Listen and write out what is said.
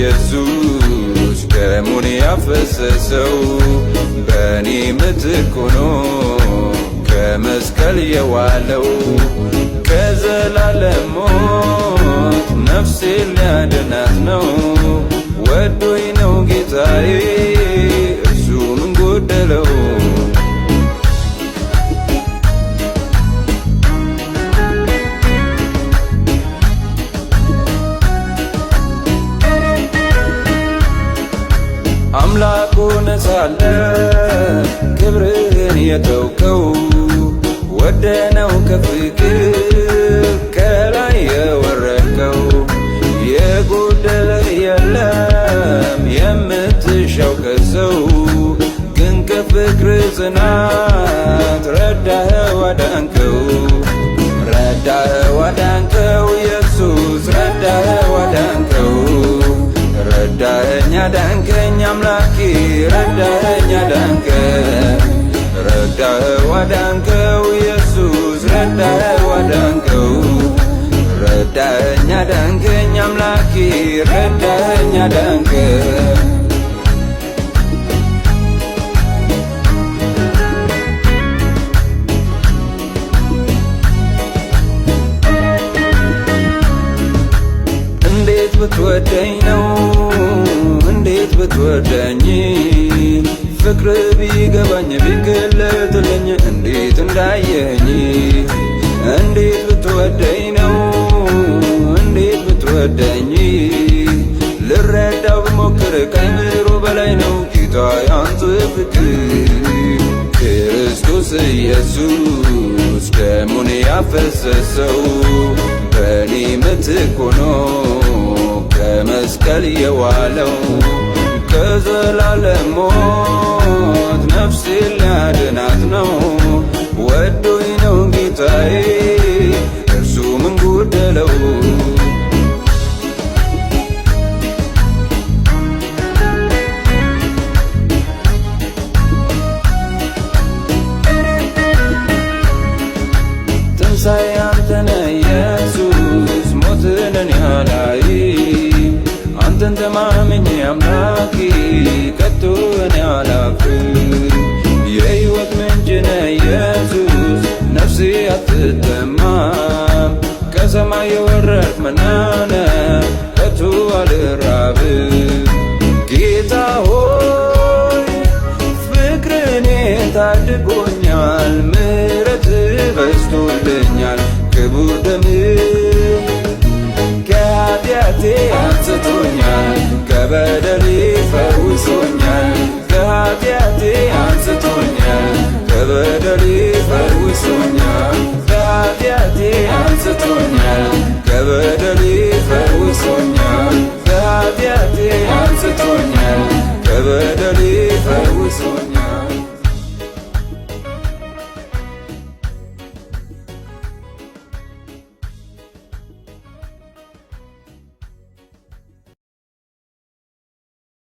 ኢየሱስ ደሙን ያፈሰሰው በእኔ ምትክ ሆኖ ከመስቀል የዋለው ከዘላለም ሞት ነፍሴን ሊያድናት ነው። ወዶኝ ነው ጌታዬ እርሱ ምን ጎደለው? አምላክ ሆነ ሳለ ክብርን የተውከው ወደነው ከፍቅር ከላይ የወረድከው የጎደለ የለም የምትሻው ከሰው ግን ከፍቅር ጽናት ረዳኸው አዳንከው ኢየሱስ ረዳኸው አዳንከው ረዳኸኝ አዳንከኝ አምላኬ ረዳኸኝ አዳንከኝ ረዳኸው አዳንከው ኢየሱስ ረዳኸው አዳንከው ረዳኸኝ አዳንከኝ አምላኬ ረዳኸኝ አዳንከኝ እንዴት ብትወደኝ ነው እንዴት ብትወደኝ ፍቅር ቢገባኝ ቢገለጥልኝ እንዴት እንዳየኝ እንዴት ብትወደኝ ነው እንዴት ብትወደኝ ልረዳው ብሞክር ከአእምሮ በላይ ነው ጌታ ያንተ ፍቅር ክርስቶስ ኢየሱስ ደሙን ያፈሰሰው በእኔ ምትክ ሆኖ ከመስቀል የዋለው ከዘላለም ሞት ነፍሴን ሊያድናት ነው። ወዶኝ ነው ጌታዬ እርሱ ምን ጎደለው? ትንሣኤ አንተነ ኢየሱስ ሞትን እኔ አላይም አንተን ተማምኜ አምላኬ ከቶ እኔ አላፍርም። የሕይወት ምንጭ ነህ ኢየሱስ ነፍሴ አትጠማም ከሰማይ የወረድክ መና ነህ ከቶ አልራብም። ጌታ ሆይ ፍቅርህ እኔን ታድጎኛል ምሕረትህ በዝቶልኛል ክቡር ደምህ ከኃጢአቴ አንጽቶኛል ከበደሌ ፈውሶኛል ከኃጢአቴ አንጽቶኛል ከበደሌ ፈውሶኛል ከኃጢአቴ አንጽቶኛል ከበደሌ ፈውሶኛል ከኃጢአቴ አንጽቶኛል ከበደሌ ፈውሶኛል